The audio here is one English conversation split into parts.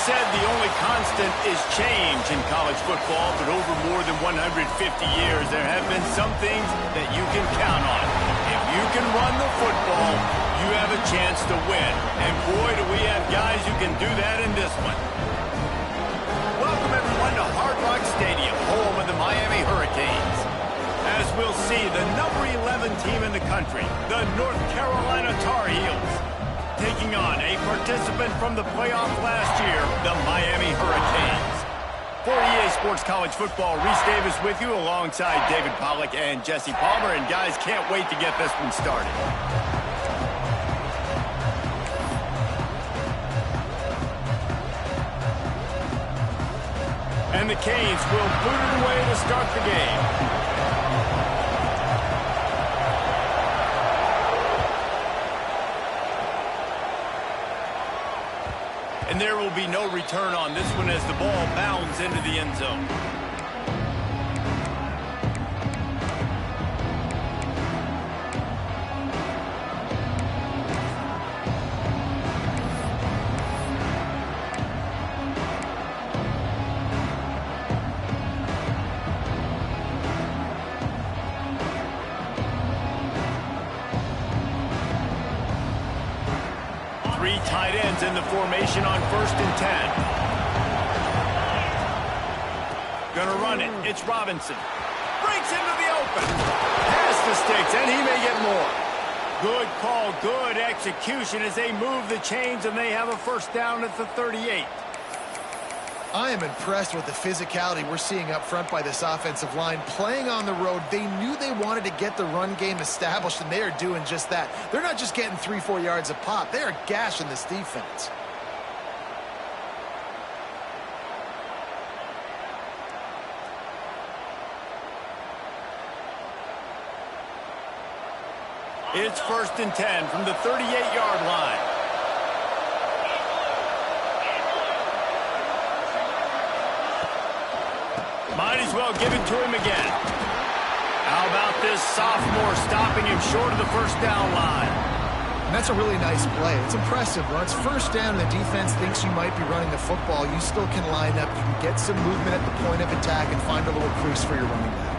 said the only constant is change in college football, but over more than 150 years, there have been some things that you can count on. If you can run the football, you have a chance to win. And boy, do we have guys who can do that in this one. Welcome, everyone, to Hard Rock Stadium, home of the Miami Hurricanes. As we'll see, the number 11 team in the country, the North Carolina Tar Heels, taking on a participant from the playoff last year, the Miami Hurricanes. For EA Sports College Football, Reese Davis with you alongside David Pollack and Jesse Palmer. And guys, can't wait to get this one started. And the Canes will boot it away to start the game. And there will be no return on this one as the ball bounds into the end zone. Three tight ends in the formation on 1st and 10. Gonna run it. It's Robinson. Breaks into the open. Past the sticks, and he may get more. Good call, good execution as they move the chains, and they have a first down at the 38. I am impressed with the physicality we're seeing up front by this offensive line. Playing on the road, they knew they wanted to get the run game established, and they are doing just that. They're not just getting 3-4 yards a pop. They are gashing this defense. It's 1st and 10 from the 38-yard line. Might as well give it to him again. How about this sophomore stopping him short of the first down line? And that's a really nice play. It's impressive. When it's first down and the defense thinks you might be running the football, you still can line up. You can get some movement at the point of attack and find a little crease for your running back.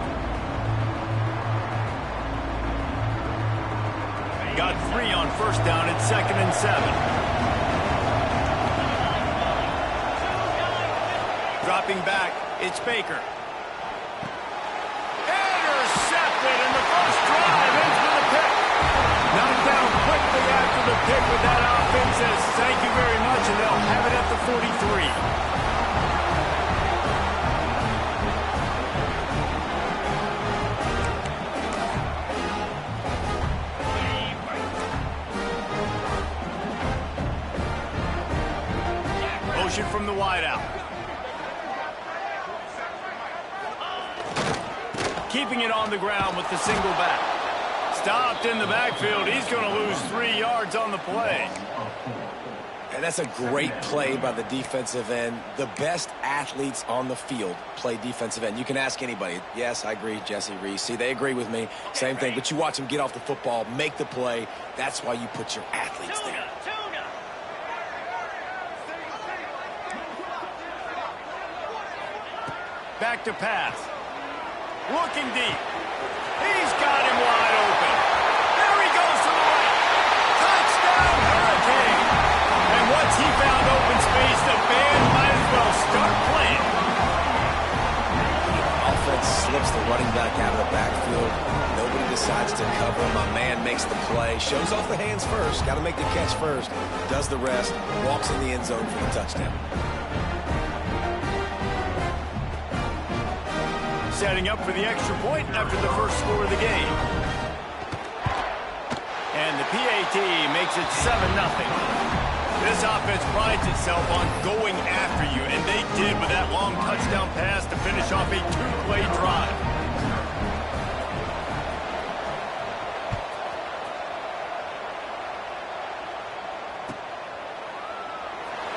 Got 3 on first down at 2nd and 7. Dropping back, it's Baker. Intercepted, and the first drive ends with a pick. Knocked down quickly after the pick, but that offense says thank you very much, and they'll have it at the 43. Motion from the wideout. Keeping it on the ground with the single back. Stopped in the backfield. He's going to lose 3 yards on the play. And that's a great play by the defensive end. The best athletes on the field play defensive end. You can ask anybody. Yes, I agree, Jesse, Reese. See, they agree with me. Same thing. But you watch them get off the football, make the play. That's why you put your athletes there. Back to pass. Looking deep. He's got him wide open. There he goes to the right. Touchdown, Hurricane. And once he found open space, the band might as well start playing. Offense slips the running back out of the backfield. Nobody decides to cover. My man makes the play. Shows off the hands first. Got to make the catch first. Does the rest. Walks in the end zone for the touchdown. Setting up for the extra point after the first score of the game. And the PAT makes it 7-0. This offense prides itself on going after you, and they did with that long touchdown pass to finish off a 2-play drive.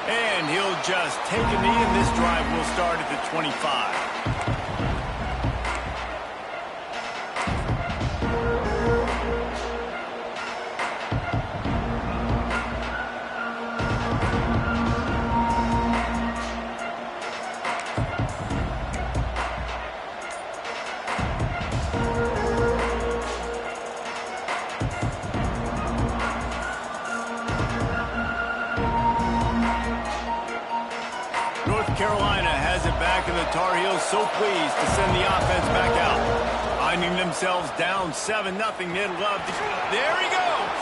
And he'll just take a knee, and this drive will start at the 25. North Carolina has it back, and the Tar Heels so pleased to send the offense back out. Finding themselves down 7-0, they'd love to... There he goes!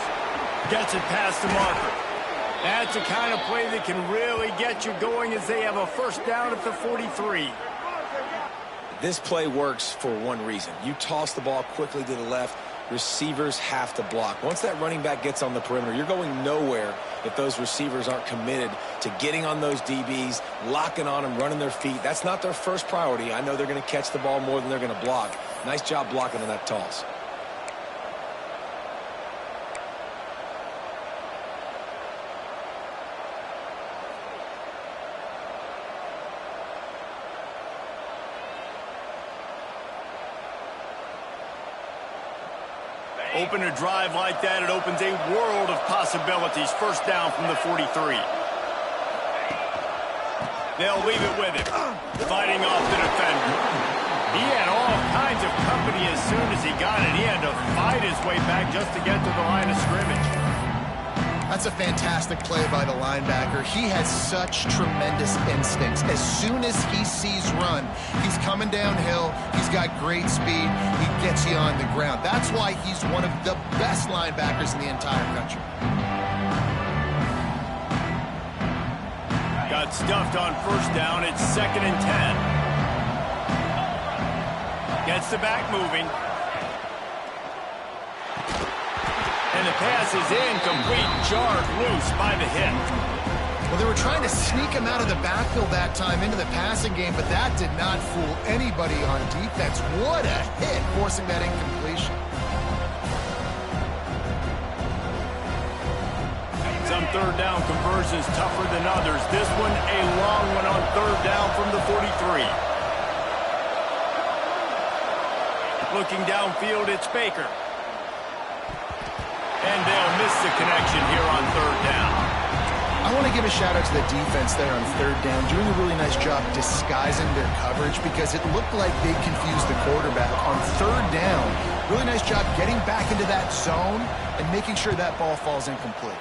Gets it past the marker. That's the kind of play that can really get you going as they have a first down at the 43. This play works for one reason. You toss the ball quickly to the left, receivers have to block. Once that running back gets on the perimeter, you're going nowhere if those receivers aren't committed to getting on those DBs, locking on them, running their feet. That's not their first priority. I know they're going to catch the ball more than they're going to block. Nice job blocking on that toss. Open a drive like that, it opens a world of possibilities. First down from the 43. They'll leave it with him, fighting off the defender. He had all kinds of company as soon as he got it. He had to fight his way back just to get to the line of scrimmage. That's a fantastic play by the linebacker. He has such tremendous instincts. As soon as he sees run, he's coming downhill. He's got great speed. He gets you on the ground. That's why he's one of the best linebackers in the entire country. Got stuffed on first down. It's 2nd and 10. Gets the back moving. And the pass is incomplete, jarred loose by the hit. Well, they were trying to sneak him out of the backfield that time into the passing game, but that did not fool anybody on defense. What a hit, forcing that incompletion. Some third down conversions tougher than others. This one, a long one on third down from the 43. Looking downfield, it's Baker. And they'll miss the connection here on third down. I want to give a shout out to the defense there on third down, doing a really nice job disguising their coverage because it looked like they confused the quarterback on third down. Really nice job getting back into that zone and making sure that ball falls incomplete.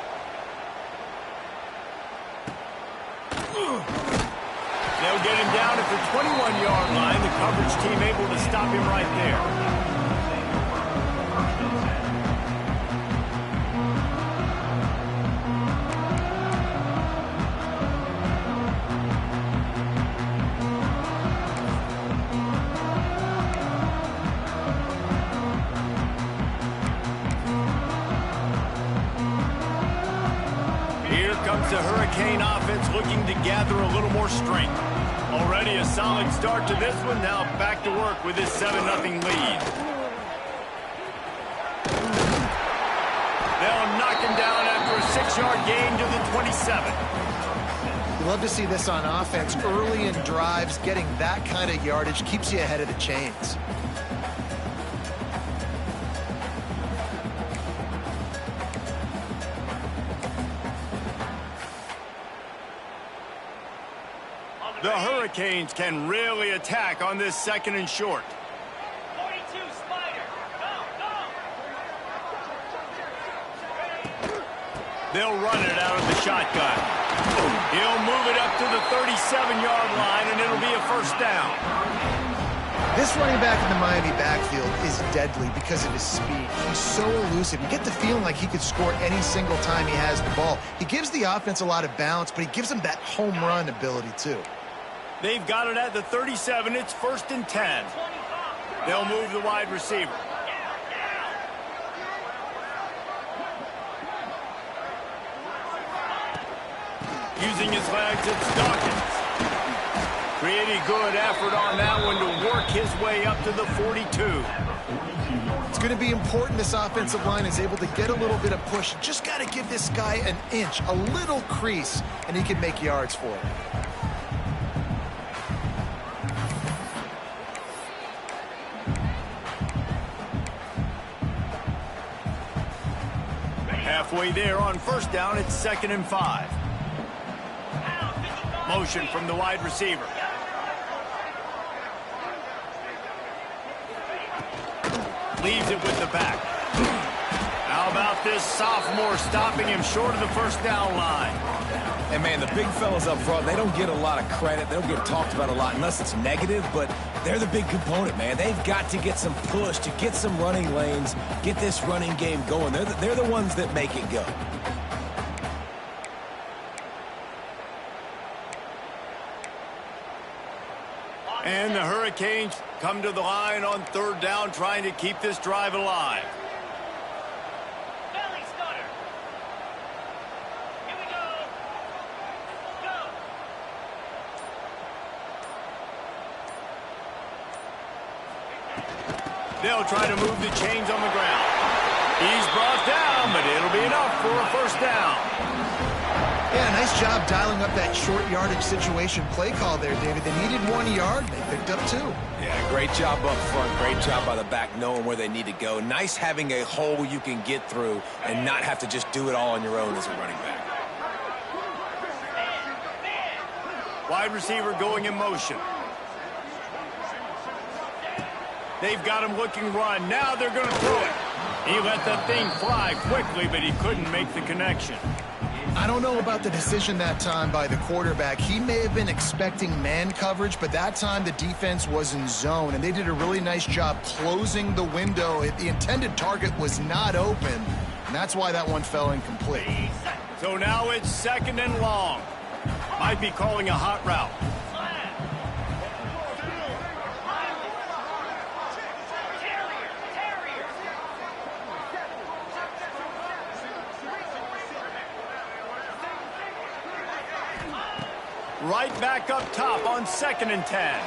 They'll get him down at the 21-yard line. The coverage team able to stop him right there. The Hurricane offense looking to gather a little more strength. Already a solid start to this one. Now back to work with this 7-0 lead. They'll knock him down after a 6-yard gain to the 27. You love to see this on offense. Early in drives, getting that kind of yardage keeps you ahead of the chains. The Hurricanes can really attack on this 2nd and short. 42 Spider. Go. They'll run it out of the shotgun. He'll move it up to the 37-yard line, and it'll be a first down. This running back in the Miami backfield is deadly because of his speed. He's so elusive. You get the feeling like he could score any single time he has the ball. He gives the offense a lot of balance, but he gives them that home run ability too. They've got it at the 37. It's 1st and 10. They'll move the wide receiver. Using his legs, it's Dawkins. Pretty good effort on that one to work his way up to the 42. It's going to be important this offensive line is able to get a little bit of push. Just got to give this guy an inch, a little crease, and he can make yards for it. Halfway there on first down, it's 2nd and 5. Motion from the wide receiver. Leaves it with the back. Out How about this sophomore stopping him short of the first down line? And, man, the big fellas up front, they don't get a lot of credit. They don't get talked about a lot unless it's negative, but they're the big component, man. They've got to get some push, to get some running lanes, get this running game going. They're the ones that make it go. And the Hurricanes come to the line on third down, trying to keep this drive alive. Belly stutter. Here we go. Go. They'll try to move the chains on the ground. He's brought down, but it'll be enough for a first down. Yeah, nice job dialing up that short yardage situation play call there, David. They needed 1 yard. They picked up 2. Yeah, great job up front. Great job by the back knowing where they need to go. Nice having a hole you can get through and not have to just do it all on your own as a running back. Wide receiver going in motion. They've got him looking run. Now they're going to throw it. He let that thing fly quickly, but he couldn't make the connection. I don't know about the decision that time by the quarterback. He may have been expecting man coverage, but that time the defense was in zone, and they did a really nice job closing the window. The intended target was not open, and that's why that one fell incomplete. So now it's 2nd and long. Might be calling a hot route. Right back up top on 2nd and 10.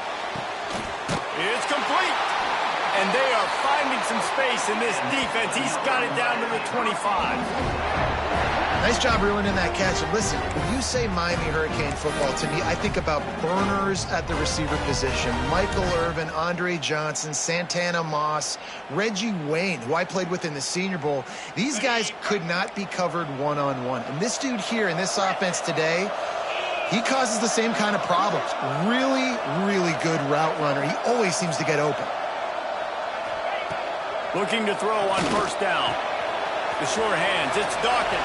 It's complete. And they are finding some space in this defense. He's got it down to the 25. Nice job reeling in that catch. And listen, when you say Miami Hurricane football, to me, I think about burners at the receiver position. Michael Irvin, Andre Johnson, Santana Moss, Reggie Wayne, who I played with in the Senior Bowl. These guys could not be covered one-on-one. And this dude here in this offense today, he causes the same kind of problems. Really, really good route runner. He always seems to get open. Looking to throw on first down. The sure hands, it's Dawkins.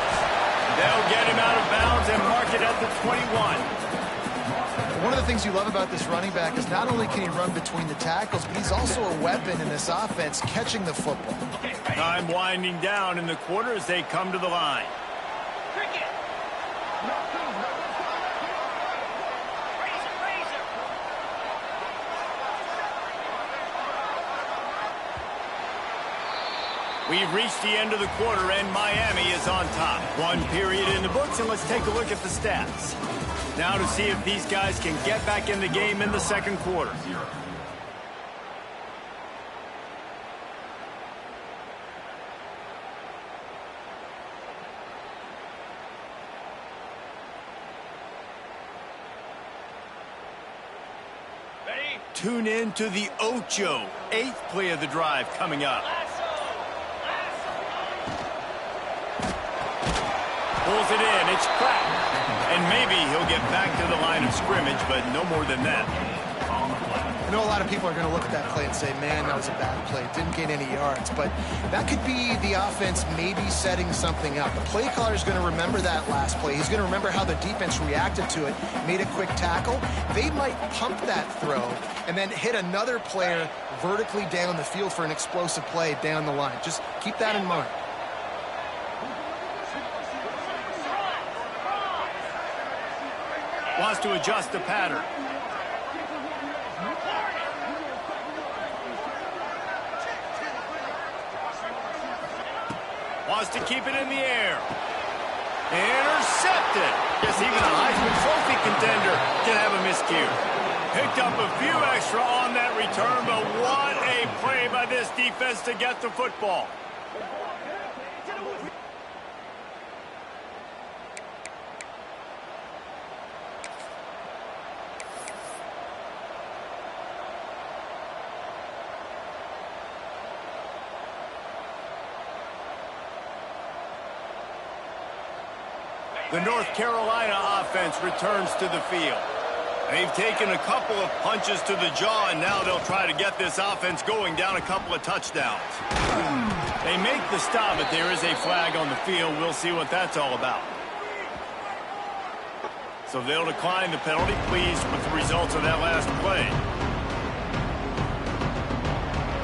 They'll get him out of bounds and mark it at the 21. One of the things you love about this running back is not only can he run between the tackles, but he's also a weapon in this offense catching the football. Time winding down in the quarter as they come to the line. Cricket. We've reached the end of the quarter, and Miami is on top. 1 period in the books, and let's take a look at the stats. Now to see if these guys can get back in the game in the second quarter. Ready? Tune in to the Ocho, 8th play of the drive coming up. Pulls it in, it's cracked. And maybe he'll get back to the line of scrimmage, but no more than that. I know a lot of people are going to look at that play and say, man, that was a bad play. Didn't gain any yards. But that could be the offense maybe setting something up. The play caller is going to remember that last play. He's going to remember how the defense reacted to it, made a quick tackle. They might pump that throw and then hit another player vertically down the field for an explosive play down the line. Just keep that in mind. Wants to adjust the pattern. Wants to keep it in the air. Intercepted. Guess even a Heisman Trophy contender can have a miscue. Picked up a few extra on that return, but what a play by this defense to get the football. The North Carolina offense returns to the field. They've taken a couple of punches to the jaw, and now they'll try to get this offense going down a couple of touchdowns. They make the stop, but there is a flag on the field. We'll see what that's all about. So they'll decline the penalty, pleased with the results of that last play.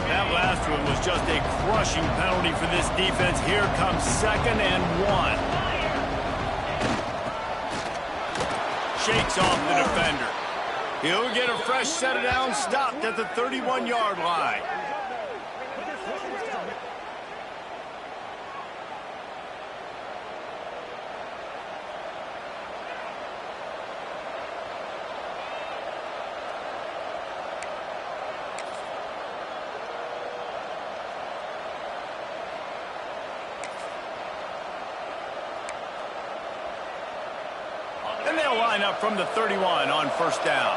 That last one was just a crushing penalty for this defense. Here comes 2nd and 1. Shakes off the defender. He'll get a fresh set of downs, stopped at the 31-yard line. And they'll line up from the 31 on 1st down.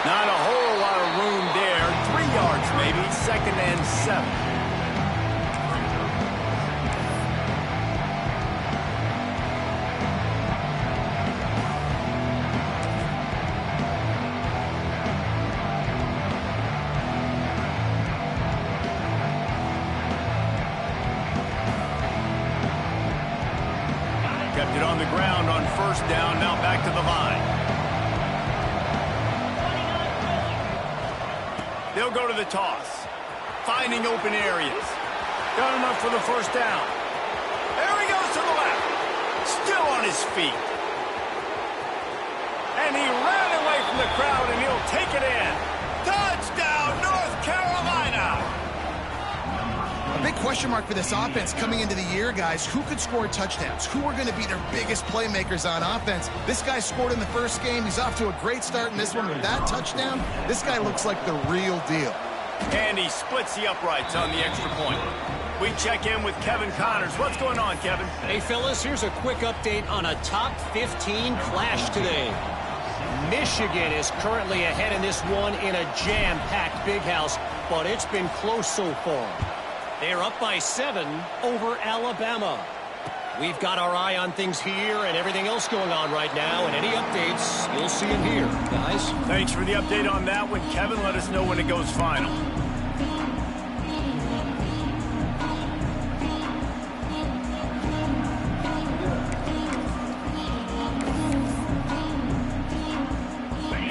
Not a whole lot of room there. 3 yards maybe. 2nd and 7. Kept it on the ground on 1st down. Now back to the line. They'll go to the toss. Finding open areas. Got enough for the 1st down. There he goes to the left. Still on his feet. And he ran away from the crowd, and he'll take it in. Touchdown, North Carolina! A big question mark for this offense coming into the year, guys. Who could score touchdowns? Who are going to be their biggest playmakers on offense? This guy scored in the first game. He's off to a great start in this one with that touchdown. This guy looks like the real deal. And he splits the uprights on the extra point. We check in with Kevin Connors. What's going on, Kevin? Hey, fellas, here's a quick update on a top 15 clash today. Michigan is currently ahead in this one in a jam-packed big house, but it's been close so far. They're up by 7 over Alabama. We've got our eye on things here and everything else going on right now, and any updates, you'll see them here, guys. Thanks for the update on that one, Kevin. Let us know when it goes final.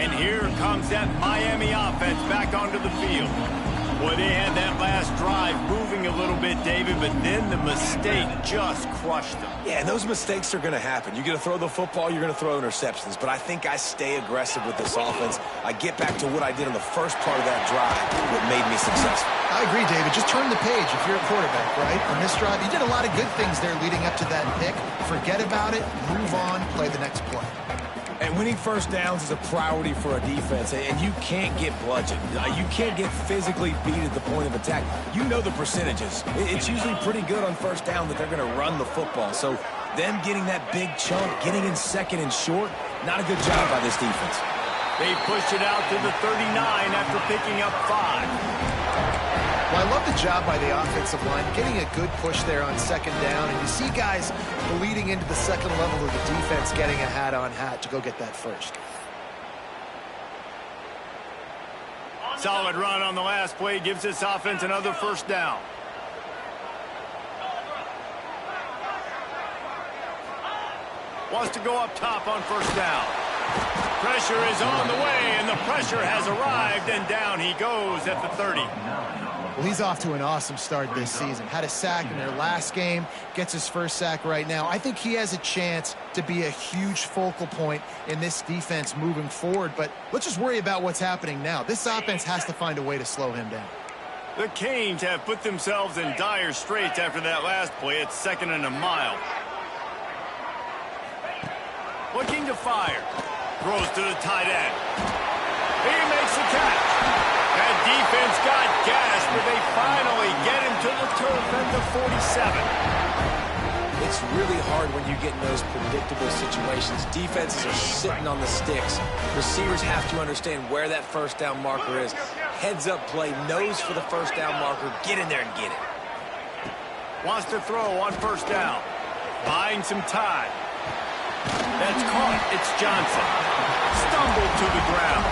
And here comes that Miami offense back onto the field. Boy, they had that last drive moving a little bit, David, but then the mistake just crushed them. Yeah, and those mistakes are going to happen. You're going to throw the football, you're going to throw interceptions. But I think I stay aggressive with this offense. I get back to what I did on the first part of that drive, what made me successful. I agree, David. Just turn the page if you're a quarterback, right? On this drive, you did a lot of good things there leading up to that pick. Forget about it, move on, play the next play. And winning 1st downs is a priority for a defense, and you can't get bludgeoned. You can't get physically beat at the point of attack. You know the percentages. It's usually pretty good on 1st down that they're going to run the football. So them getting that big chunk, getting in 2nd and short, not a good job by this defense. They pushed it out to the 39 after picking up 5. Well, I love the job by the offensive line, getting a good push there on 2nd down. And you see guys bleeding into the 2nd level of the defense, getting a hat-on-hat to go get that 1st. Solid run on the last play gives this offense another 1st down. Wants to go up top on 1st down. Pressure is on the way, and the pressure has arrived, and down he goes at the 30. Well, he's off to an awesome start this season. Had a sack in their last game, gets his 1st sack right now. I think he has a chance to be a huge focal point in this defense moving forward, but let's just worry about what's happening now. This offense has to find a way to slow him down. The Canes have put themselves in dire straits after that last play. It's 2nd and a mile. Looking to fire. Throws to the tight end. He makes the catch. That defense got gas, but they finally get him to the turf at the 47. It's really hard when you get in those predictable situations. Defenses are sitting on the sticks. Receivers have to understand where that 1st down marker is. Heads-up play, nose for the 1st down marker. Get in there and get it. Wants to throw on 1st down. Buying some time. That's caught. It's Johnson. Stumbled to the ground.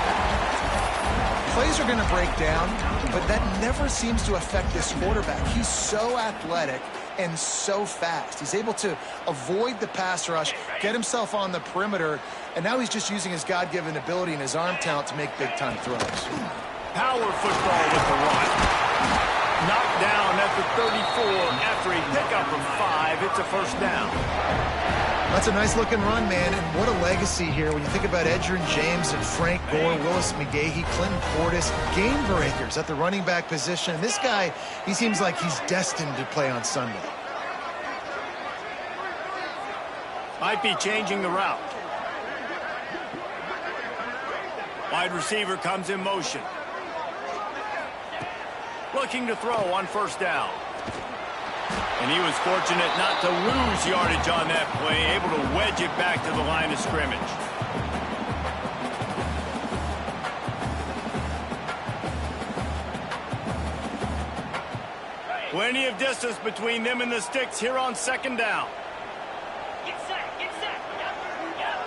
Plays are going to break down, but that never seems to affect this quarterback. He's so athletic and so fast. He's able to avoid the pass rush, get himself on the perimeter, and now he's just using his God-given ability and his arm talent to make big-time throws. Power football with the run. Knocked down at the 34 after a pickup of 5. It's a first down. That's a nice-looking run, man, and what a legacy here when you think about Edgerrin James and Frank Gore, Willis McGahee, Clinton Portis, game breakers at the running back position. And this guy, he seems like he's destined to play on Sunday. Might be changing the route. Wide receiver comes in motion. Looking to throw on first down. And he was fortunate not to lose yardage on that play, able to wedge it back to the line of scrimmage. Plenty of distance between them and the sticks here on second down. Get set, get set. Yep, yep.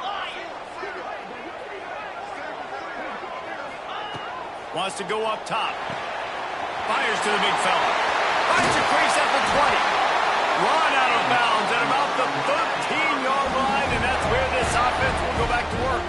Lion. Wants to go up top. Fires to the big fella. Finds a crease at the 20. Run out of bounds at about the 13-yard line, and that's where this offense will go back to work.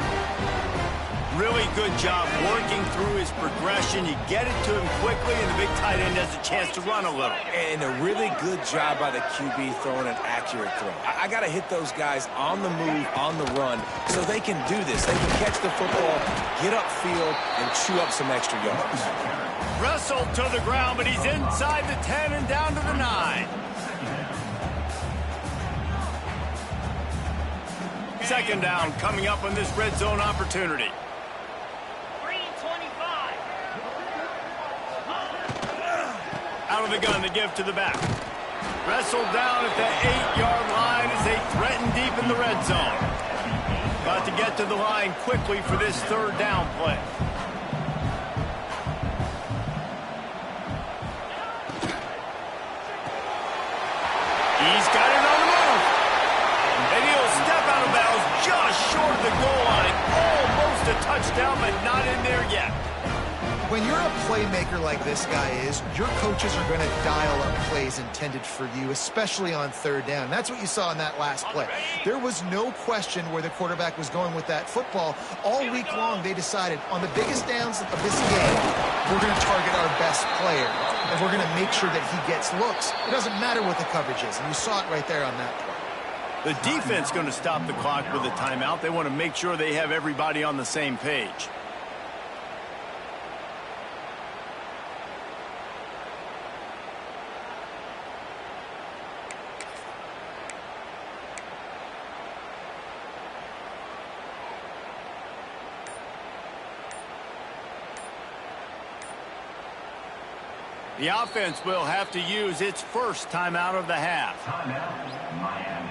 Really good job working through his progression. You get it to him quickly, and the big tight end has a chance to run a little. And a really good job by the QB throwing an accurate throw. I got to hit those guys on the move, on the run, so they can do this. They can catch the football, get upfield, and chew up some extra yards. Wrestled to the ground, but he's inside the 10 and down to the 9. Second down coming up on this red zone opportunity. 325. Out of the gun to give to the back. Wrestled down at the 8-yard line as they threaten deep in the red zone. About to get to the line quickly for this third down play. He's got it on the move. And he'll step out of bounds just short of the goal line. Almost a touchdown, but not in there yet. When you're a playmaker like this guy is, your coaches are going to dial up plays intended for you, especially on third down. That's what you saw in that last play. There was no question where the quarterback was going with that football. All week long, they decided on the biggest downs of this game, we're going to target our best player, and we're going to make sure that he gets looks. It doesn't matter what the coverage is, and you saw it right there on that play. The defense going to stop the clock with a timeout. They want to make sure they have everybody on the same page. The offense will have to use its first timeout of the half. Timeout, Miami.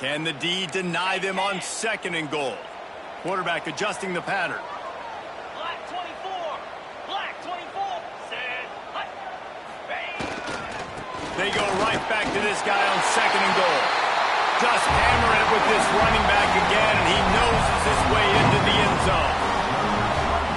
Can the D deny them on second and goal? Quarterback adjusting the pattern. Black 24. Black 24. Set. Hut. Bang. They go right back to this guy on second and goal. Just hammering it with this running back again, and he noses his way into the end zone.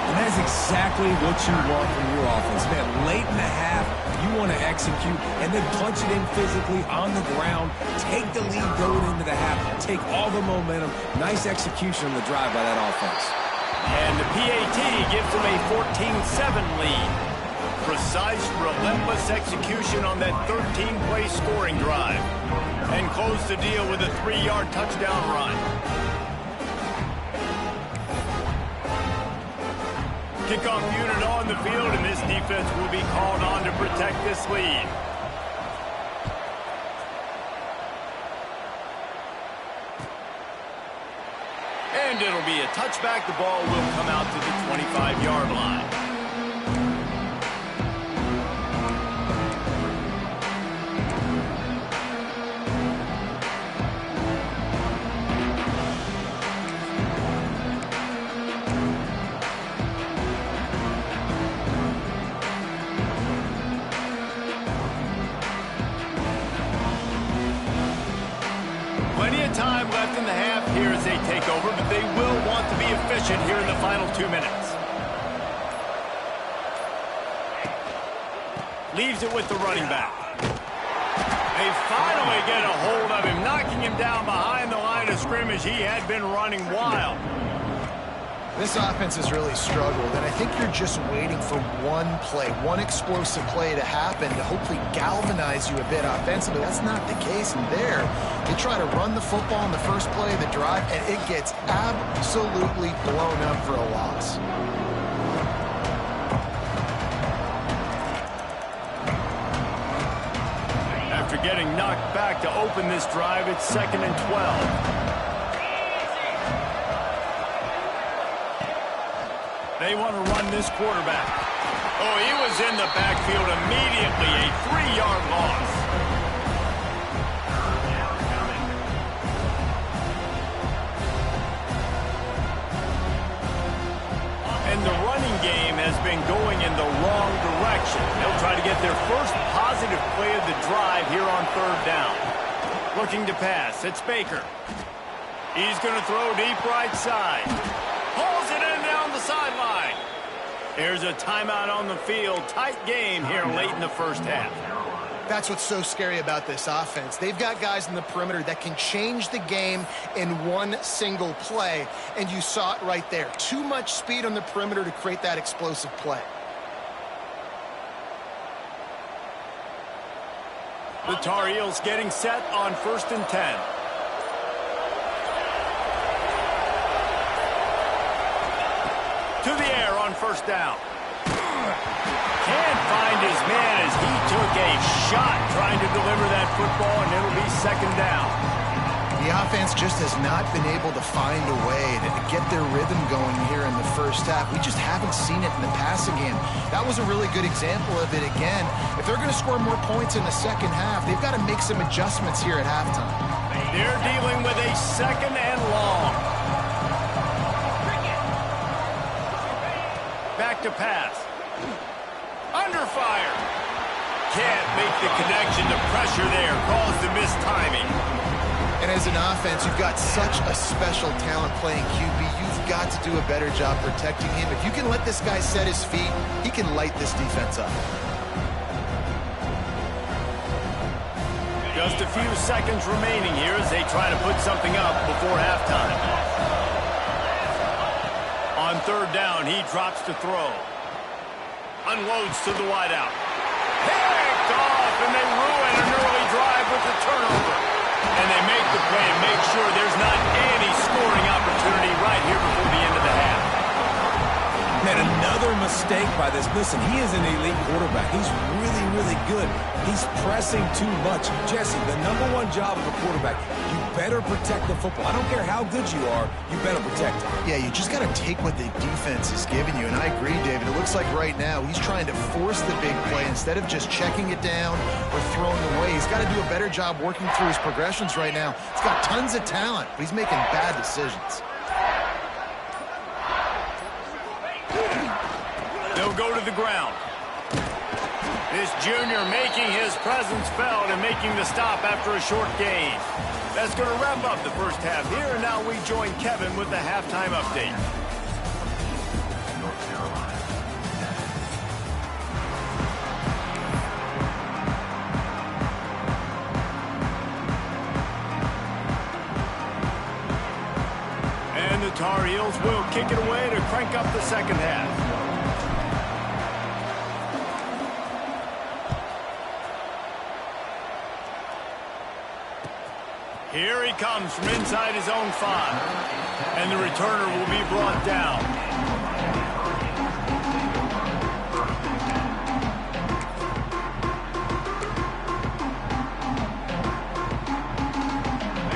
And that's exactly what you want from your offense, man. Late in the half, you want to execute and then punch it in physically on the ground. Take the lead going into the half. Take all the momentum. Nice execution on the drive by that offense. And the PAT gives them a 14-7 lead. Precise, relentless execution on that 13-play scoring drive. And close the deal with a 3-yard touchdown run. Kickoff unit on the field, and this defense will be called on to protect this lead. And it'll be a touchback. The ball will come out to the 25-yard line. here as they take over, but they will want to be efficient here in the final 2 minutes. Leaves it with the running back. They finally get a hold of him, knocking him down behind the line of scrimmage. He had been running wild. This offense has really struggled, and I think you're just waiting for one play, one explosive play to happen to hopefully galvanize you a bit offensively. That's not the case, and there, they try to run the football in the first play of the drive, and it gets absolutely blown up for a loss. After getting knocked back to open this drive, it's 2nd and 12. They want to run this quarterback. Oh, he was in the backfield immediately. A 3-yard loss. And the running game has been going in the wrong direction. They'll try to get their first positive play of the drive here on 3rd down. Looking to pass. It's Baker. He's going to throw deep right side. Pulls it in down the sideline. There's a timeout on the field. Tight game here late in the first half. That's what's so scary about this offense. They've got guys in the perimeter that can change the game in one single play, and you saw it right there. Too much speed on the perimeter to create that explosive play. The Tar Heels getting set on 1st and 10. To the air on 1st down. Can't find his man as he took a shot trying to deliver that football, and it'll be 2nd down. The offense just has not been able to find a way to get their rhythm going here in the first half. We just haven't seen it in the passing game. That was a really good example of it again. If they're going to score more points in the second half, they've got to make some adjustments here at halftime. They're dealing with a 2nd and long. Back to pass. Under fire. Can't make the connection. The pressure there caused the missed timing. And as an offense, you've got such a special talent playing QB. You've got to do a better job protecting him. If you can let this guy set his feet, he can light this defense up. Just a few seconds remaining here as they try to put something up before halftime. On 3rd down, he drops to throw. Unloads to the wideout. Picked off, and they ruin an early drive with the turnover. And they make the play and make sure there's not any scoring opportunity right here before the end of the half. Man, another mistake by this. Listen, he is an elite quarterback. He's really, really good. He's pressing too much. Jesse, the #1 job of a quarterback, you better protect the football. I don't care how good you are, you better protect it. Yeah, you just got to take what the defense is giving you. And I agree, David. It looks like right now he's trying to force the big play instead of just checking it down or throwing away. He's got to do a better job working through his progressions right now. He's got tons of talent, but he's making bad decisions. They'll go to the ground. This junior making his presence felt and making the stop after a short gain. That's going to wrap up the first half here, and now we join Kevin with the halftime update. And the Tar Heels will kick it away to crank up the second half. Here he comes from inside his own 5. And the returner will be brought down.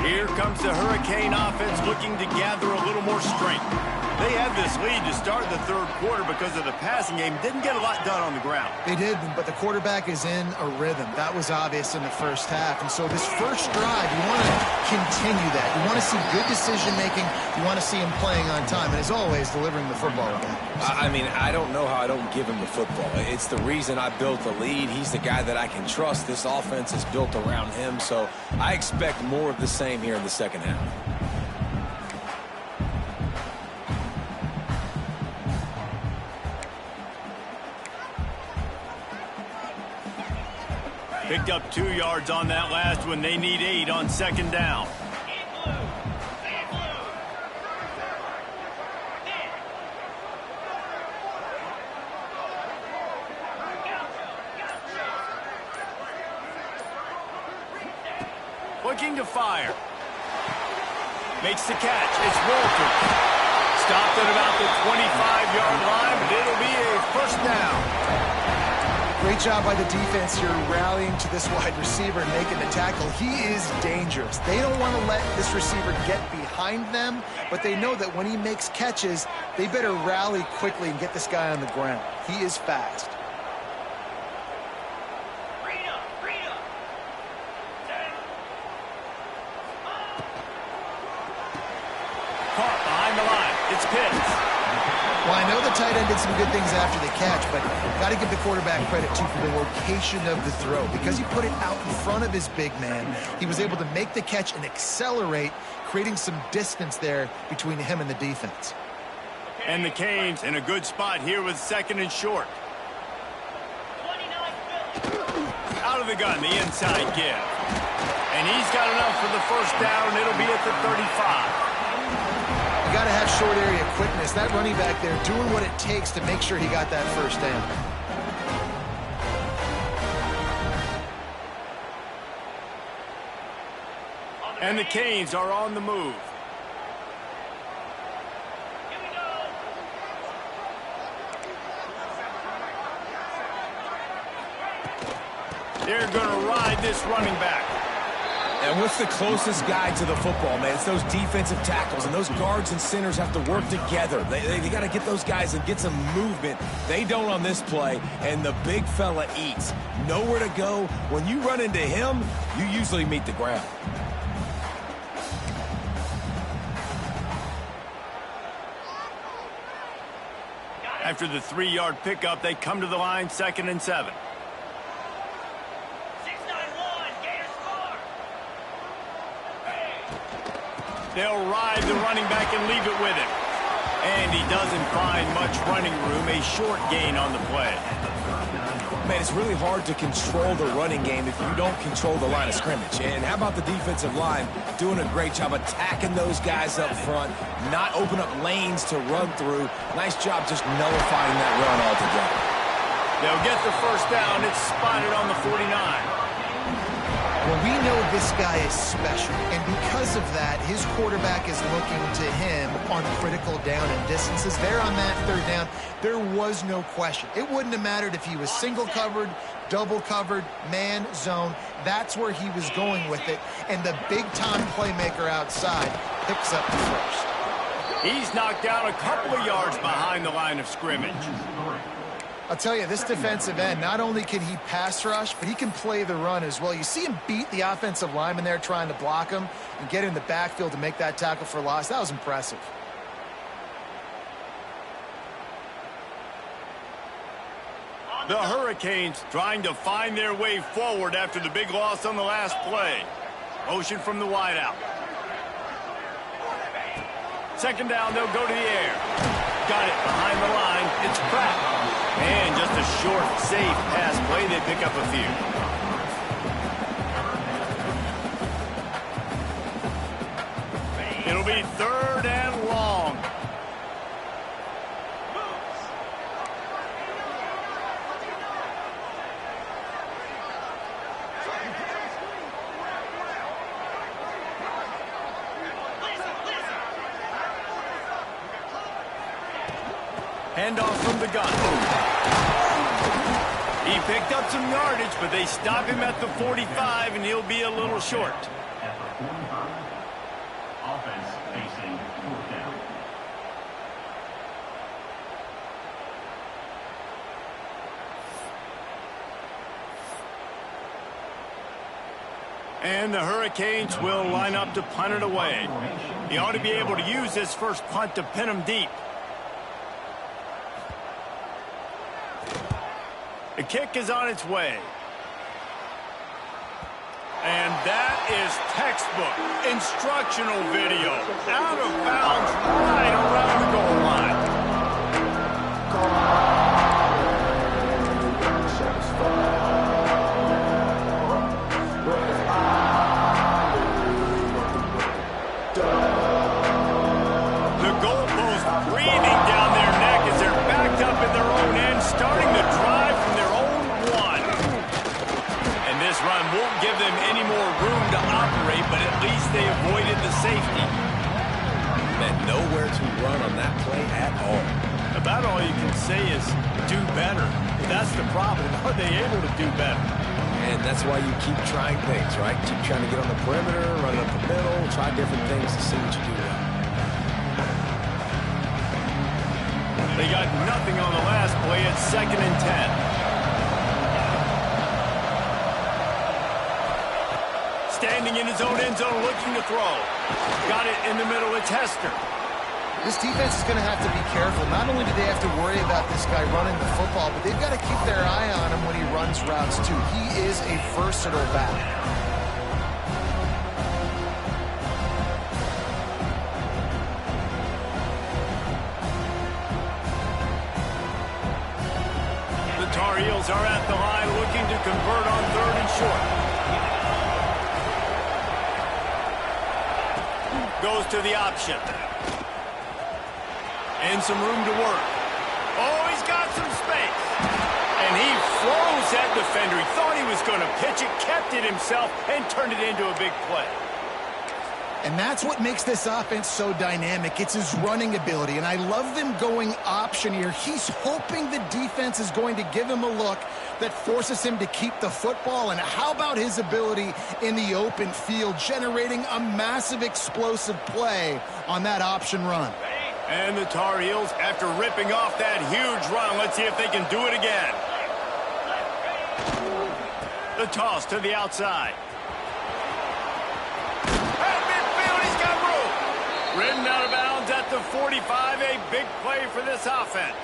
Here comes the Hurricane offense looking to gather a little more strength. They had this lead to start the 3rd quarter because of the passing game. Didn't get a lot done on the ground. They did, but the quarterback is in a rhythm. That was obvious in the first half. And so this first drive, you want to continue that. You want to see good decision-making. You want to see him playing on time. And as always, delivering the football again. I mean, I don't know how I don't give him the football. It's the reason I built the lead. He's the guy that I can trust. This offense is built around him. So I expect more of the same here in the second half. Picked up 2 yards on that last one. They need 8 on second down. Looking to fire. Makes the catch. It's Walter. Stopped at about the 25-yard line, but it'll be a first down. Great job by the defense here rallying to this wide receiver and making the tackle. He is dangerous. They don't want to let this receiver get behind them, but they know that when he makes catches, they better rally quickly and get this guy on the ground. He is fast. Caught behind the line. It's Pitts. Well, I know the tight end did some good things after the catch, but got to give the quarterback credit, too, for the location of the throw. Because he put it out in front of his big man, he was able to make the catch and accelerate, creating some distance there between him and the defense. And the Canes in a good spot here with second and short. Out of the gun, the inside give. And he's got enough for the first down. It'll be at the 35. You got to have short area quickness. That running back there doing what it takes to make sure he got that first down. And the Canes are on the move. They're going to ride this running back. And what's the closest guy to the football, man? It's those defensive tackles, and those guards and centers have to work together. They got to get those guys and get some movement. They don't on this play, and the big fella eats. Nowhere to go. When you run into him, you usually meet the ground. After the 3-yard pickup, they come to the line, 2nd and 7. They'll ride the running back and leave it with him. And he doesn't find much running room, a short gain on the play. Man, it's really hard to control the running game if you don't control the line of scrimmage. And how about the defensive line doing a great job attacking those guys up front, not open up lanes to run through. Nice job just nullifying that run altogether. They'll get the first down. It's spotted on the 49. Well, we know this guy is special, and because of that, his quarterback is looking to him on critical down and distances. There on that third down, there was no question. It wouldn't have mattered if he was single covered, double covered, man, zone. That's where he was going with it, and the big-time playmaker outside picks up the first. He's knocked down a couple of yards behind the line of scrimmage. I'll tell you, this defensive end, not only can he pass rush, but he can play the run as well. You see him beat the offensive lineman there trying to block him and get in the backfield to make that tackle for loss. That was impressive. The Hurricanes trying to find their way forward after the big loss on the last play. Motion from the wideout. Second down, they'll go to the air. Got it behind the line. It's Pratt. And just a short, safe pass play. They pick up a few. It'll be 3rd and long. Handoff from the gun. He picked up some yardage, but they stop him at the 45, and he'll be a little short. At the 45, offense facing 4th down. And the Hurricanes will line up to punt it away. He ought to be able to use this first punt to pin him deep. The kick is on its way. And that is textbook instructional video. Out of bounds right around the goal line. This run won't give them any more room to operate, but at least they avoided the safety. And nowhere to run on that play at all. About all you can say is do better. That's the problem. Are they able to do better? And that's why you keep trying things, right? Keep trying to get on the perimeter, run up the middle, try different things to see what you do well. They got nothing on the last play. It's 2nd and 10. Standing in his own end zone, looking to throw. Got it in the middle. It's Hester. This defense is going to have to be careful. Not only do they have to worry about this guy running the football, but they've got to keep their eye on him when he runs routes, too. He is a versatile back. The Tar Heels are at the line looking to convert on 3rd and short. Goes to the option. And some room to work. Oh, he's got some space. And he froze that defender. He thought he was going to pitch it, kept it himself, and turned it into a big play. And that's what makes this offense so dynamic. It's his running ability, and I love them going option here. He's hoping the defense is going to give him a look that forces him to keep the football. And how about his ability in the open field, generating a massive explosive play on that option run? And the Tar Heels, after ripping off that huge run, let's see if they can do it again. The toss to the outside. At midfield, he's got room. Ridden out of bounds at the 45, a big play for this offense.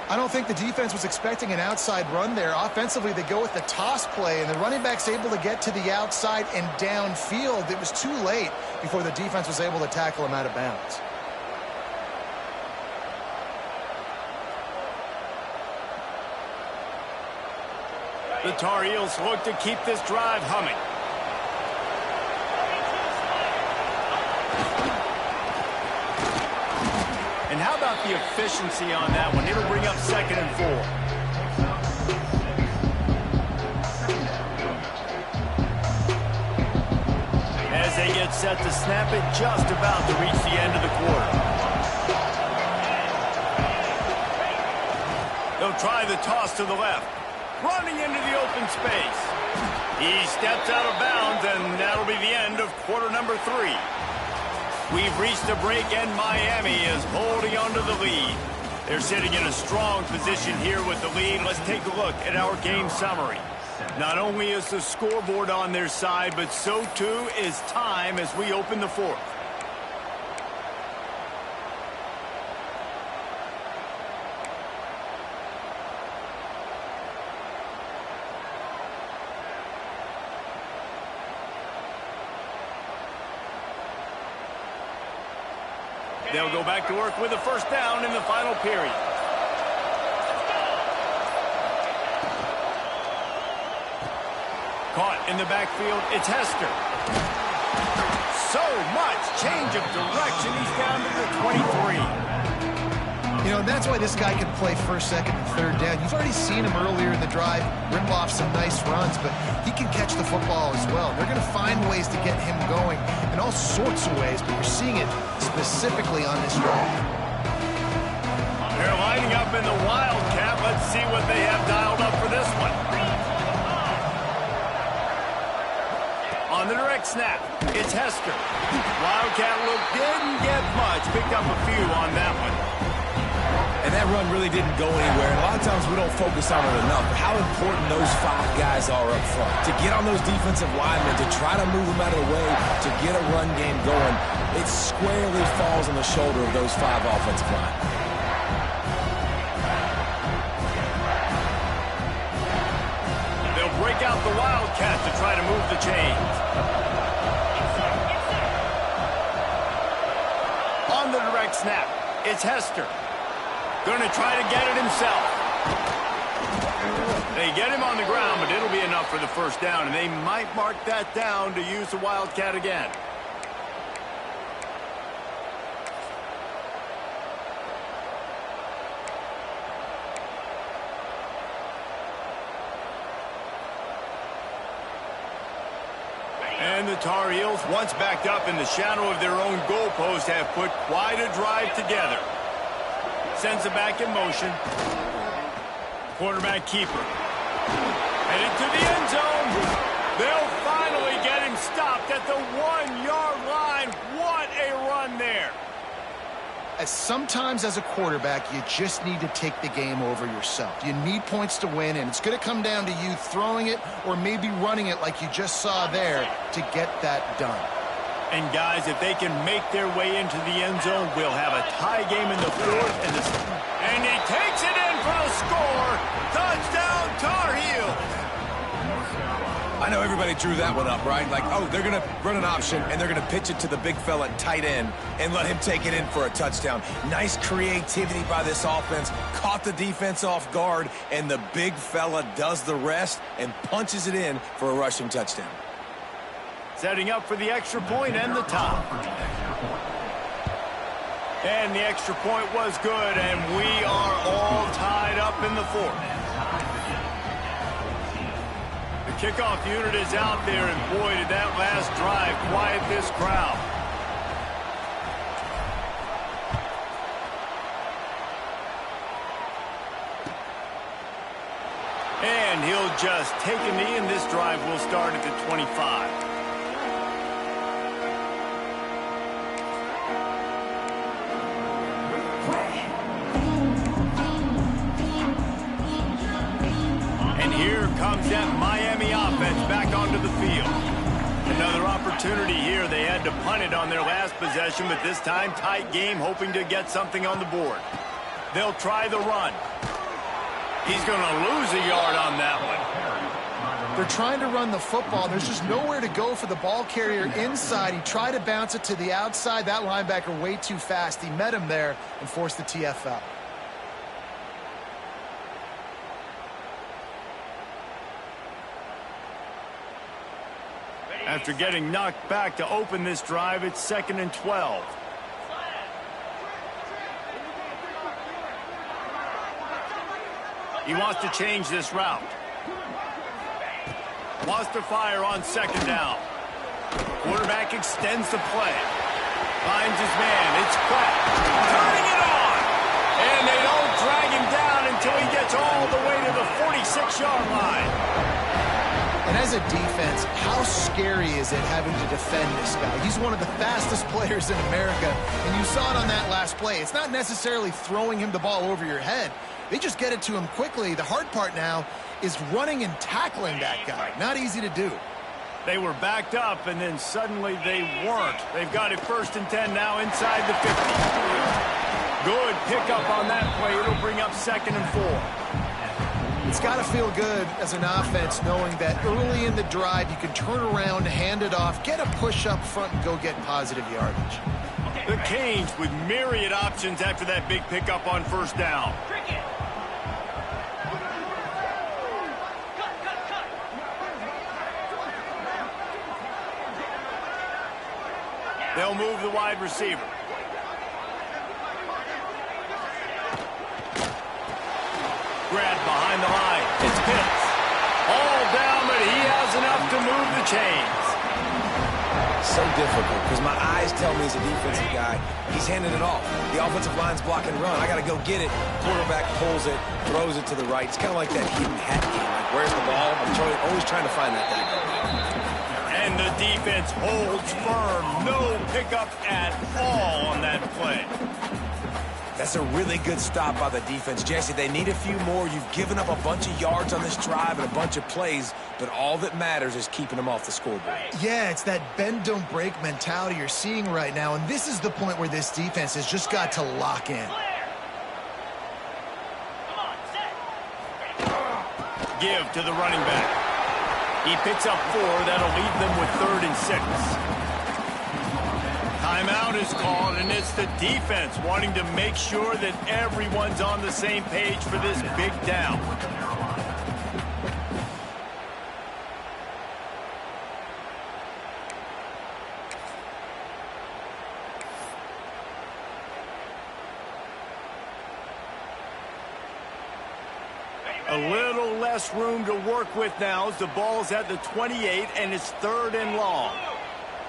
I don't think the defense was expecting an outside run there. Offensively, they go with the toss play, and the running back's able to get to the outside and downfield. It was too late before the defense was able to tackle him out of bounds. The Tar Heels look to keep this drive humming. And how about the efficiency on that one? It'll bring up 2nd and 4. As they get set to snap it, just about to reach the end of the quarter. They'll try the toss to the left. Running into the open space. He steps out of bounds, and that'll be the end of quarter number 3. We've reached a break, and Miami is holding on to the lead. They're sitting in a strong position here with the lead. Let's take a look at our game summary. Not only is the scoreboard on their side, but so too is time as we open the 4th. They'll go back to work with a first down in the final period. Caught in the backfield, it's Hester. So much change of direction. He's down to the 23. You know, that's why this guy can play 1st, 2nd, and 3rd down. You've already seen him earlier in the drive rip off some nice runs, but he can catch the football as well. They're going to find ways to get him going in all sorts of ways, but you're seeing it specifically on this drive. They're lining up in the Wildcat. Let's see what they have dialed up for this one. On the direct snap, it's Hester. Wildcat look didn't get much. Picked up a few on that one. And that run really didn't go anywhere. And a lot of times we don't focus on it enough. But how important those 5 guys are up front. To get on those defensive linemen, to try to move them out of the way, to get a run game going, it squarely falls on the shoulder of those 5 offensive linemen. They'll break out the Wildcat to try to move the chains. On the direct snap, it's Hester. Going to try to get it himself. They get him on the ground, but it'll be enough for the first down, and they might mark that down to use the Wildcat again. And the Tar Heels, once backed up in the shadow of their own goalpost, have put quite a drive together. Sends it back in motion. Quarterback keeper. Headed to the end zone. They'll finally get him stopped at the 1-yard line. What a run there. Sometimes as a quarterback, you just need to take the game over yourself. You need points to win, and it's going to come down to you throwing it or maybe running it like you just saw there to get that done. And guys, if they can make their way into the end zone, we'll have a tie game in the fourth. And he takes it in for the score. Touchdown, Tar Heels. I know everybody drew that one up, right? Like, oh, they're going to run an option, and they're going to pitch it to the big fella at tight end and let him take it in for a touchdown. Nice creativity by this offense. Caught the defense off guard, and the big fella does the rest and punches it in for a rushing touchdown. Setting up for the extra point and the top. And the extra point was good, and we are all tied up in the fourth. The kickoff unit is out there, and boy, did that last drive quiet this crowd. And he'll just take a knee, and this drive will start at the 25. Here comes that Miami offense back onto the field. Another opportunity here. They had to punt it on their last possession, but this time tight game, hoping to get something on the board. They'll try the run. He's going to lose a yard on that one. They're trying to run the football. There's just nowhere to go for the ball carrier inside. He tried to bounce it to the outside. That linebacker way too fast. He met him there and forced the TFL. After getting knocked back to open this drive, it's 2nd and 12. He wants to change this route. Wants to fire on 2nd down. Quarterback extends the play. Finds his man. It's Pratt. Turning it on. And they don't drag him down until he gets all the way to the 46-yard line. And as a defense, how scary is it having to defend this guy? He's one of the fastest players in America, and you saw it on that last play. It's not necessarily throwing him the ball over your head. They just get it to him quickly. The hard part now is running and tackling that guy. Not easy to do. They were backed up, and then suddenly they weren't. They've got it 1st and 10 now inside the 50. Good pickup on that play. It'll bring up 2nd and 4. It's got to feel good as an offense knowing that early in the drive you can turn around, hand it off, get a push up front, and go get positive yardage. The Canes with myriad options after that big pickup on 1st down. They'll move the wide receiver. Grab behind the line. It's Pitts. All down, but he has enough to move the chains. So difficult because my eyes tell me as a defensive guy, he's handing it off. The offensive line's block and run. I got to go get it. Quarterback pulls it, throws it to the right. It's kind of like that hidden hat game. Like, where's the ball? I'm always trying to find that thing. And the defense holds firm. No pickup at all on that play. That's a really good stop by the defense. Jesse, they need a few more. You've given up a bunch of yards on this drive and a bunch of plays, but all that matters is keeping them off the scoreboard. Yeah, it's that bend, don't break mentality you're seeing right now, and this is the point where this defense has just got to lock in. Give to the running back. He picks up 4. That'll leave them with 3rd and 6. Timeout is called, and it's the defense wanting to make sure that everyone's on the same page for this big down. A little less less room to work with now as the ball's at the 28 and it's 3rd and long.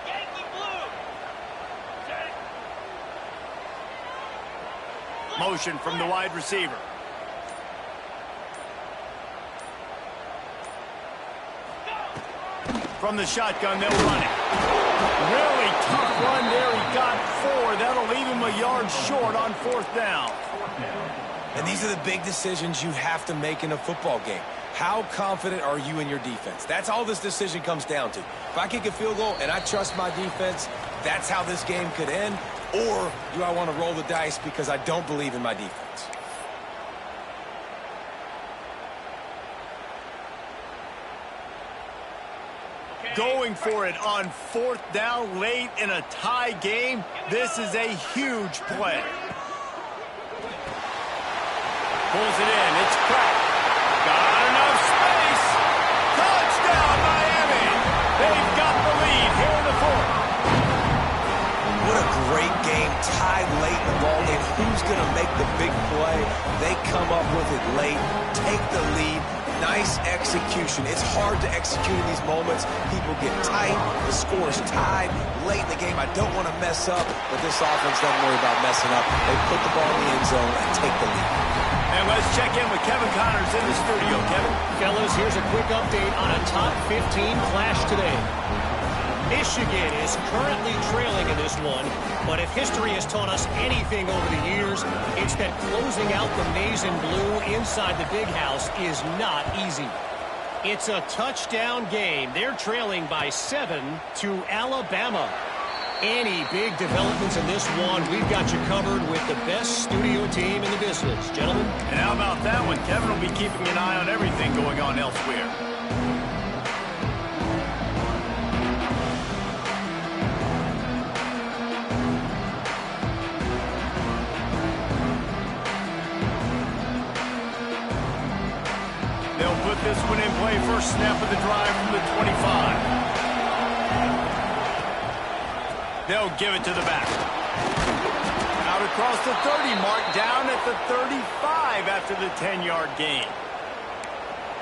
Yankee blue. Set. Motion from the wide receiver. From the shotgun, they'll run it. Really tough run there. He got 4. That'll leave him a yard short on 4th down. And these are the big decisions you have to make in a football game. How confident are you in your defense? That's all this decision comes down to. If I kick a field goal and I trust my defense, that's how this game could end. Or do I want to roll the dice because I don't believe in my defense? Going for it on 4th down late in a tie game. This is a huge play. Pulls it in. It's cracked. Got enough space. Touchdown, Miami. They've got the lead here in the 4th. What a great game, tied late in the ball game. Who's going to make the big play? They come up with it late, take the lead. Nice execution. It's hard to execute in these moments. People get tight. The score is tied late in the game. I don't want to mess up, but this offense doesn't worry about messing up. They put the ball in the end zone and take the lead. And let's check in with Kevin Connors in the studio. Kevin? Fellas, here's a quick update on a top 15 clash today. Michigan is currently trailing in this one, but if history has taught us anything over the years, it's that closing out the maize and blue inside the big house is not easy. It's a touchdown game. They're trailing by 7 to Alabama. Any big developments in this one, we've got you covered with the best studio team in the business. Gentlemen? And how about that one? Kevin will be keeping an eye on everything going on elsewhere. They'll put this one in play. First snap of the drive from the 25. They'll give it to the back. Out across the 30 mark, down at the 35 after the 10-yard gain.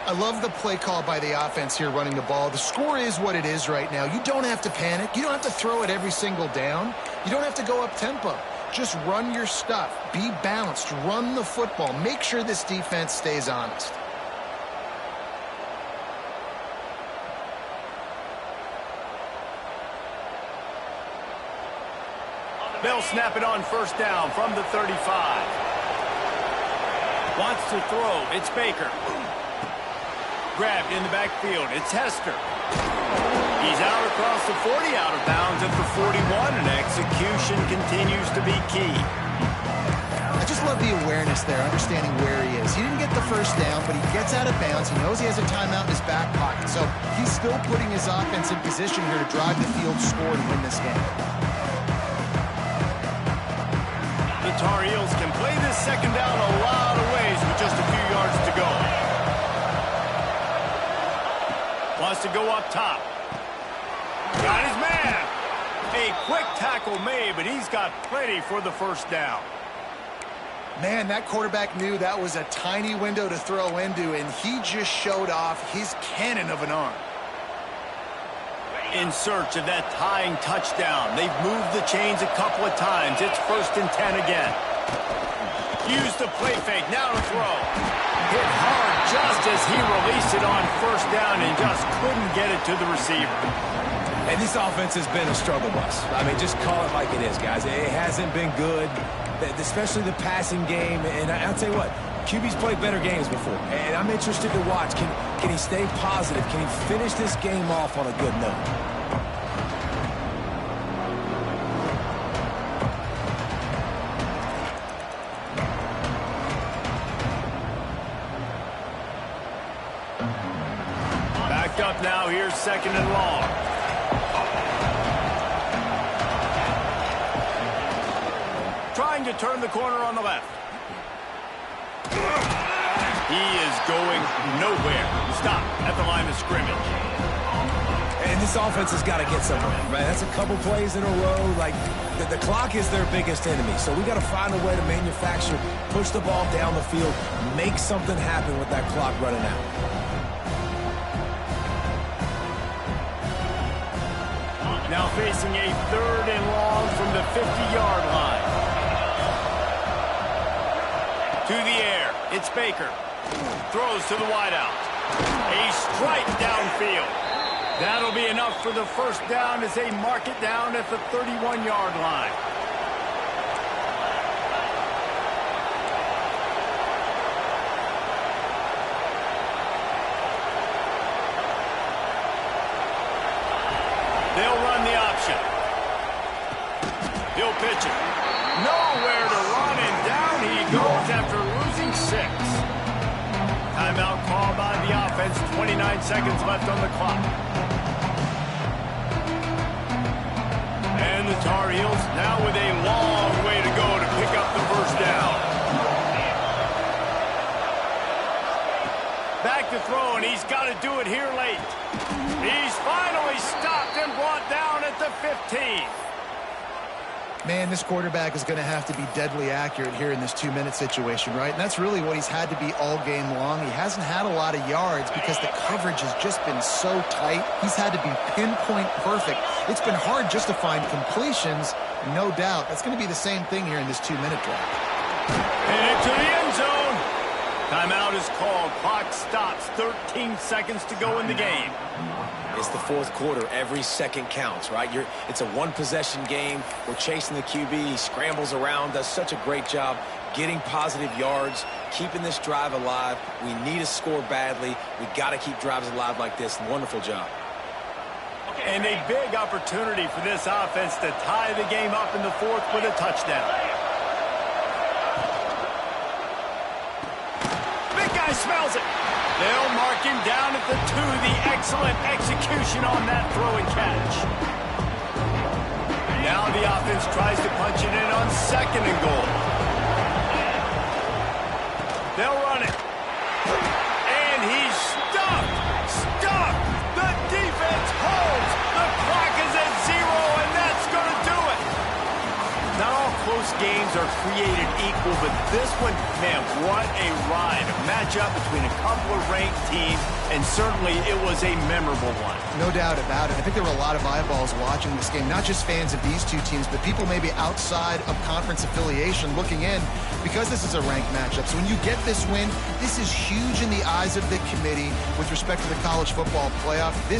I love the play call by the offense here running the ball. The score is what it is right now. You don't have to panic. You don't have to throw it every single down. You don't have to go up tempo. Just run your stuff. Be balanced. Run the football. Make sure this defense stays honest. They'll snap it on first down from the 35. Wants to throw. It's Baker. Grabbed in the backfield. It's Hester. He's out across the 40, out of bounds at the 41, and execution continues to be key. I just love the awareness there, understanding where he is. He didn't get the first down, but he gets out of bounds. He knows he has a timeout in his back pocket, so he's still putting his offense in position here to drive the field, score, and win this game. The Tar Heels can play this second down a lot of ways with just a few yards to go. Wants to go up top. Got his man. A quick tackle made, but he's got plenty for the first down. Man, that quarterback knew that was a tiny window to throw into, and he just showed off his cannon of an arm. In search of that tying touchdown. They've moved the chains a couple of times. It's 1st and 10 again. Use the play fake. Now to throw. Hit hard just as he released it on first down and just couldn't get it to the receiver. And this offense has been a struggle bus. I mean, just call it like it is, guys. It hasn't been good, especially the passing game. And I'll tell you what, QB's played better games before. And I'm interested to watch. Can he stay positive? Can he finish this game off on a good note? Backed up now. Here's 2nd and long. Trying to turn the corner on the left. He is going nowhere. Stop at the line of scrimmage. And this offense has got to get somewhere, right? That's a couple plays in a row. Like, the clock is their biggest enemy. So we got to find a way to manufacture, push the ball down the field, make something happen with that clock running out. Now facing a 3rd and long from the 50-yard line. To the air, it's Baker. Throws to the wideout. A strike downfield. That'll be enough for the first down as they mark it down at the 31-yard line. They'll run the option. He'll pitch it. Nowhere to run, and down he goes after losing 6. Timeout call by the offense. 29 seconds left on the clock. And the Tar Heels now with a long way to go to pick up the first down. Back to throw, and he's got to do it here late. He's finally stopped and brought down at the 15. Man, this quarterback is going to have to be deadly accurate here in this 2-minute situation, right? And that's really what he's had to be all game long. He hasn't had a lot of yards because the coverage has just been so tight. He's had to be pinpoint perfect. It's been hard just to find completions, no doubt. That's going to be the same thing here in this 2-minute drive. And into the end zone. Timeout is called. Clock stops. 13 seconds to go in the game. It's the 4th quarter. Every second counts, right? It's a one-possession game. We're chasing the QB. He scrambles around, does such a great job getting positive yards, keeping this drive alive. We need to score badly. We got to keep drives alive like this. Wonderful job. And a big opportunity for this offense to tie the game up in the 4th with a touchdown. Big guy smells it. They'll mark him down at the 2. The excellent execution on that throw and catch. Now the offense tries to punch it in on 2nd and goal. They'll run it. And he's stuffed. Stuffed. The defense holds. The clock is at 0, and that's going to do it. Not all close games are created equal, but this one, man, what a ride. A matchup between a couple of ranked teams, and certainly it was a memorable one. No doubt about it. I think there were a lot of eyeballs watching this game, not just fans of these two teams, but people maybe outside of conference affiliation looking in because this is a ranked matchup. So when you get this win, this is huge in the eyes of the committee with respect to the college football playoff. This